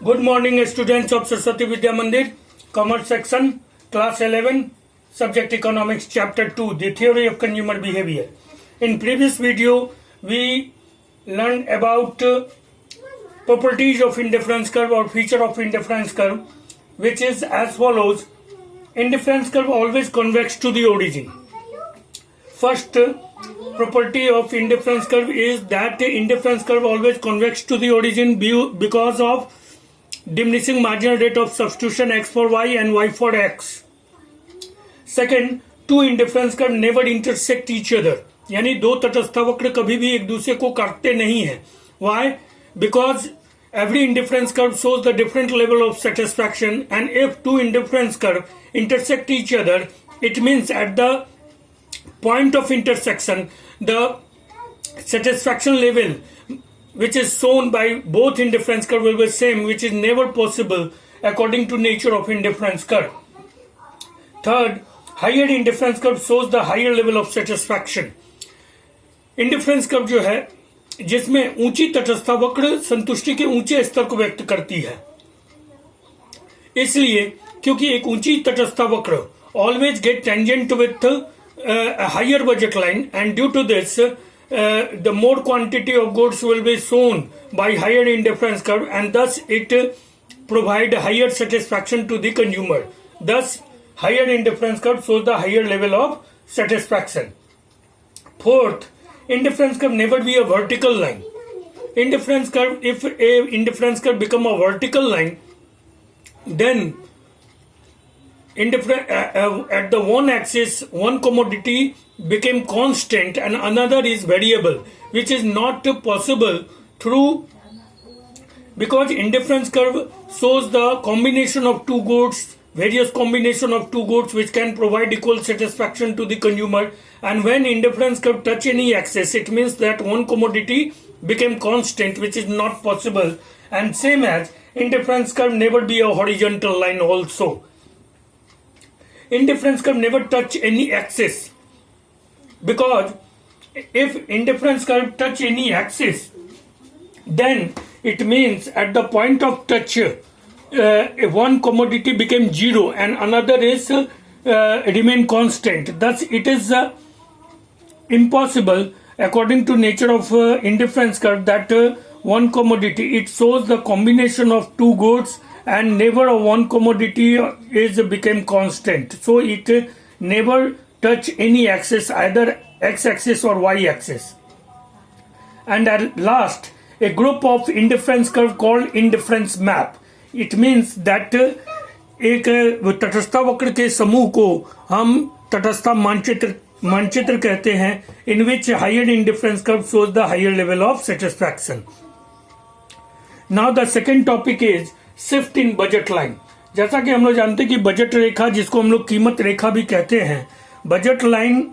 Good morning, students of Saraswati Vidya Mandir, Commerce section, Class 11, Subject Economics, Chapter 2, The Theory of Consumer Behavior. In previous video, we learned about properties of indifference curve or feature of indifference curve, which is as follows. Indifference curve always convex to the origin. First property of indifference curve is that indifference curve always convex to the origin because of diminishing marginal rate of substitution x for y and y for x. Second, two indifference curve never intersect each other. यानी दो तटस्थ वक्र कभी भी एक दूसरे को काटते नहीं है. Why? Because every indifference curve shows the different level of satisfaction, and if two indifference curve intersect each other, it means at the point of intersection the satisfaction level which is shown by both indifference curve will be same, which is never possible according to nature of indifference curve. Third, higher indifference curve shows the higher level of satisfaction. Indifference curve जो है जिसमें ऊंची तटस्थ वक्र संतुष्टि के ऊंचे स्तर को व्यक्त करती है, इसलिए क्योंकि एक ऊंची तटस्थ वक्र always get tangent with a higher budget line, and due to this the more quantity of goods will be shown by higher indifference curve, and thus it provide higher satisfaction to the consumer. Thus higher indifference curve shows the higher level of satisfaction. Fourth, indifference curve never be a vertical line. Indifference curve, if a indifference curve become a vertical line, then at the one axis one commodity became constant and another is variable, which is not possible through, because indifference curve shows the combination of two goods, various combination of two goods which can provide equal satisfaction to the consumer, and when indifference curve touch any axis, it means that one commodity became constant, which is not possible. And same as indifference curve never be a horizontal line also. Indifference curve never touch any axis, because if indifference curve touch any axis, then it means at the point of touch one commodity became zero and another is remain constant. Thus it is impossible according to nature of indifference curve that one commodity, it shows the combination of two goods and never a one commodity is became constant. So it never touch any axis, either x axis or y axis. And at last, a group of indifference curve called indifference map. It means that एक तटस्थ वक्र के समूह को हम तटस्थ मानचित्र कहते हैं, in which higher indifference curve shows the higher level of satisfaction. Now the second topic is shift in budget line. जैसा कि हम लोग जानते हैं कि बजट रेखा, जिसको हम लोग कीमत रेखा भी कहते हैं, budget line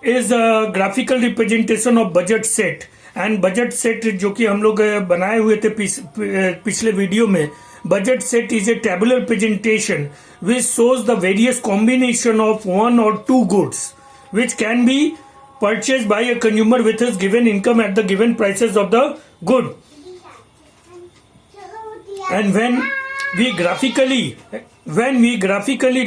is a graphical representation of budget set. And budget set जो कि हम लोग बनाए हुए थे पिछले वीडियो में, budget set is a tabular presentation which shows the various combination of one और two goods which can be purchase by a consumer with his given income at the given prices of the good. And when we graphically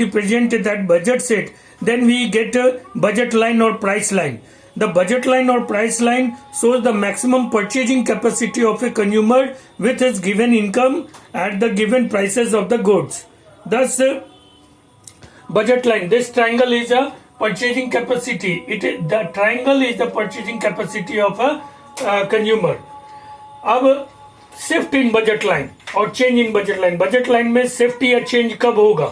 represent that budget set, then we get a budget line or price line. The budget line or price line shows the maximum purchasing capacity of a consumer with his given income at the given prices of the goods. Thus, budget line, this triangle is a purchasing capacity. The triangle is the purchasing capacity of a consumer. अब shift in budget line और change in budget line. Budget line में shift या change कब होगा?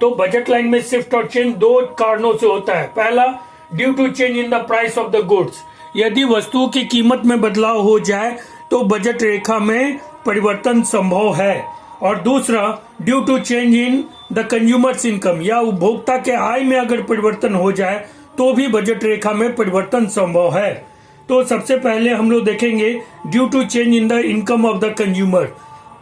तो budget line में shift और change दो कारणों से होता है. पहला, due to change in the price of the goods. यदि वस्तुओं की कीमत में बदलाव हो जाए तो बजट रेखा में परिवर्तन संभव है. और दूसरा, due to change in the consumers income, या उपभोक्ता के आय में अगर परिवर्तन हो जाए तो भी बजट रेखा में परिवर्तन संभव है. तो सबसे पहले हम लोग देखेंगे due to change in the income of the consumer.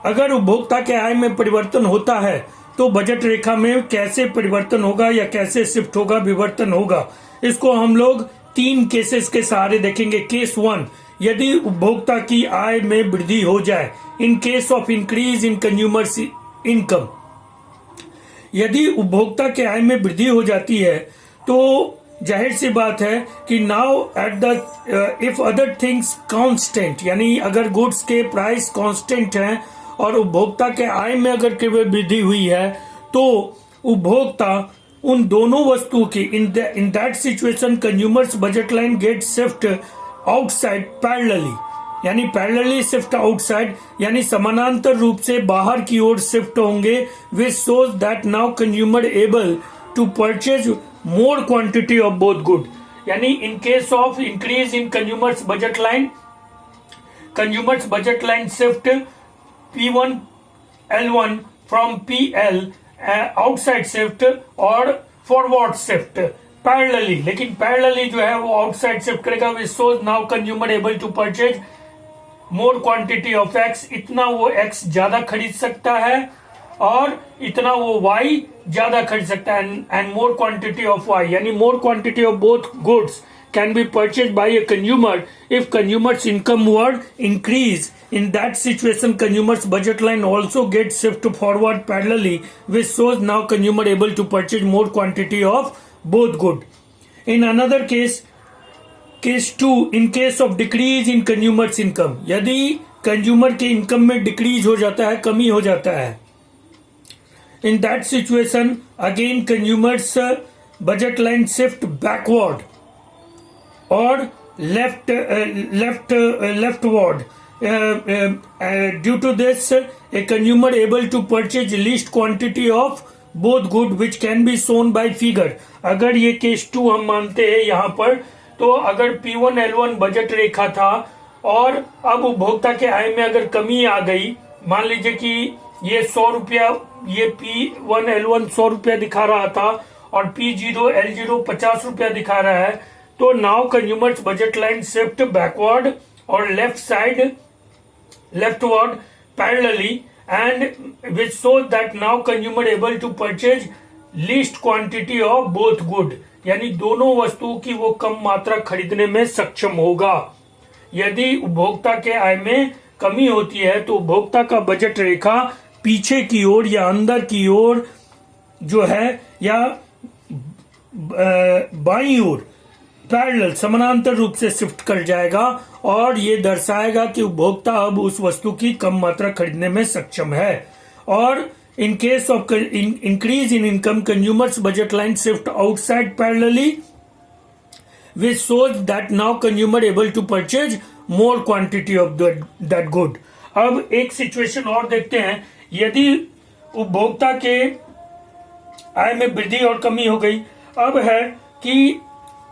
अगर उपभोक्ता के आय में परिवर्तन होता है तो बजट रेखा में कैसे परिवर्तन होगा या कैसे शिफ्ट होगा, विवर्तन होगा, इसको हम लोग तीन केसेस के सहारे देखेंगे. केस 1, यदि उपभोक्ता की आय में वृद्धि हो जाए, in case of increase in consumers income. यदि उपभोक्ता के आय में वृद्धि हो जाती है तो जाहिर सी बात है कि now at the if other things constant, यानी अगर गुड्स के प्राइस कांस्टेंट हैं और उपभोक्ता के आय में अगर केवल वृद्धि हुई है तो उपभोक्ता उन दोनों वस्तुओं की in that situation consumers budget line get shift outside parallelly, यानी पैरेलली शिफ्ट आउटसाइड, यानी समानांतर रूप से बाहर की ओर शिफ्ट होंगे, which shows that now consumer able to purchase more quantity of both good. यानी in case of increase in consumers budget line shift P1 L1 from PL outside shift और forward shift parallelly, लेकिन parallelly जो है वो outside shift करेगा, which shows now consumer able to purchase more quantity of X, इतना वो X ज्यादा खरीद सकता है और इतना वो Y ज्यादा खरीद सकता है, and more quantity of Y, यानी more quantity of both goods can be purchase by a consumer if consumers income were increase. In that situation, consumers budget line also gets shift forward parallelly, which shows now consumer able to purchase more quantity of both good. In another case, case 2, in case of decrease in consumers income, यदि consumer के income में decrease हो जाता है, कमी हो जाता है, in that situation again consumers budget line shift backward or leftward. Due to this a consumer able to purchase least quantity of both good, which can be shown by figure. अगर ये case 2 हम मानते हैं यहाँ पर, तो अगर P1 L1 budget रेखा था और अब उपभोक्ता के आय में अगर कमी आ गई, मान लीजिए कि ये 100 रुपया, ये P1 L1 100 रुपया दिखा रहा था और P0 L0 50 रुपया दिखा रहा है, तो now consumers budget line shift backward और left side leftward parallelly, and which shows that now consumer able to purchase least quantity of both good, यानी दोनों वस्तुओं की वो कम मात्रा खरीदने में सक्षम होगा. यदि उपभोक्ता के आय में कमी होती है तो उपभोक्ता का बजट रेखा पीछे की ओर या अंदर की ओर जो है या बाईं ओर पैरेलल समानांतर रूप से शिफ्ट कर जाएगा और ये दर्शाएगा कि उपभोक्ता अब उस वस्तु की कम मात्रा खरीदने में सक्षम है. और in case of increase in income consumers budget line shift outside parallelly, which shows that now consumer able to purchase more quantity of that good. अब एक सिचुएशन और देखते हैं. यदि उपभोक्ता के आय में वृद्धि और कमी हो गई, अब है कि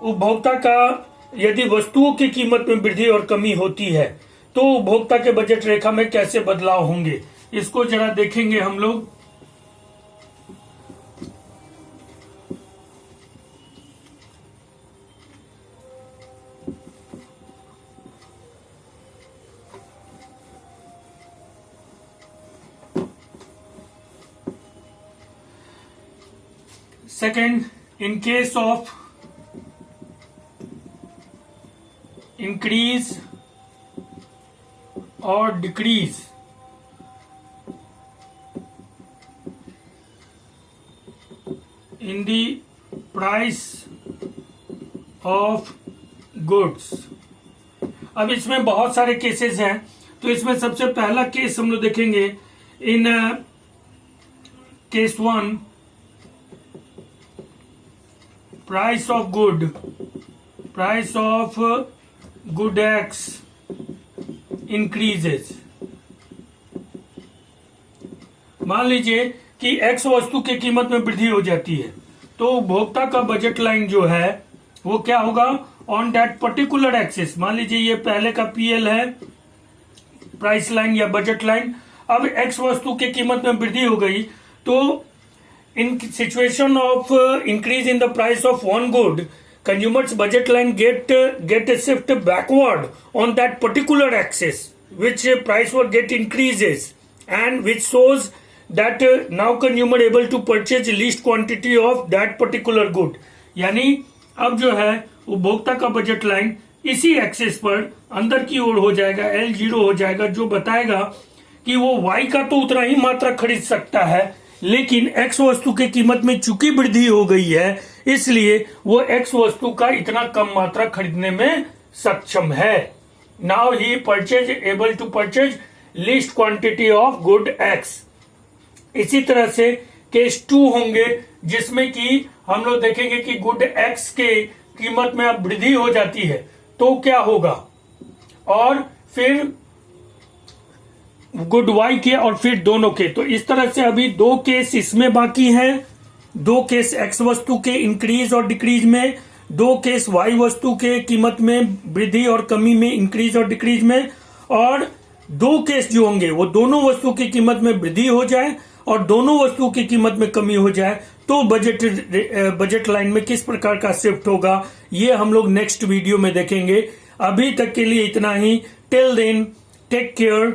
उपभोक्ता का यदि वस्तुओं की कीमत में वृद्धि और कमी होती है तो उपभोक्ता के बजट रेखा में कैसे बदलाव होंगे, इसको जरा देखेंगे हम लोग. Second, in case of increase or decrease in the price of goods. अब इसमें बहुत सारे केसेस हैं, तो इसमें सबसे पहला केस हम लोग देखेंगे. In case 1, price of good X increases. मान लीजिए कि X वस्तु की कीमत में वृद्धि हो जाती है, तो उपभोक्ता का बजट लाइन जो है वो क्या होगा, ऑन दैट पर्टिकुलर एक्सिस. मान लीजिए ये पहले का PL है, प्राइस लाइन या बजट लाइन. अब X वस्तु की कीमत में वृद्धि हो गई, तो in situation of increase in the price of one good, consumers budget line get a shift backward on that particular axis, which price will get increases, and which shows that now consumer able to purchase least quantity of that particular good. यानी अब जो है उपभोक्ता का budget line इसी axis पर अंदर की ओर हो जाएगा, L0 हो जाएगा, जो बताएगा कि वो Y का तो उतना ही मात्रा खरीद सकता है, लेकिन X वस्तु की कीमत में चूंकि वृद्धि हो गई है इसलिए वो X वस्तु का इतना कम मात्रा खरीदने में सक्षम है। Now he purchase able to purchase least quantity of good X। इसी तरह से केस 2 होंगे जिसमें कि हम लोग देखेंगे कि गुड X के कीमत में अब वृद्धि हो जाती है तो क्या होगा, और फिर गुड Y के और फिर दोनों के। तो इस तरह से अभी 2 केस इसमें बाकी हैं, 2 केस X वस्तु के इंक्रीज और डिक्रीज में, 2 केस Y वस्तु के कीमत में वृद्धि और कमी में, इंक्रीज और डिक्रीज में, और 2 केस जो होंगे वो दोनों वस्तु की कीमत में वृद्धि हो जाए और दोनों वस्तुओं की कीमत में कमी हो जाए तो बजट लाइन में किस प्रकार का शिफ्ट होगा ये हम लोग नेक्स्ट वीडियो में देखेंगे। अभी तक के लिए इतना ही। Till then take care,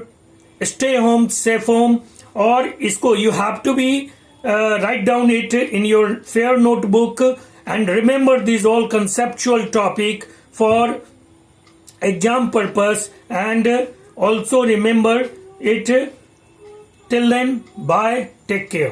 stay home, safe home, और इसको you have to be write down it in your fair notebook and remember this all conceptual topic for exam purpose and also remember it. Till then, bye, take care.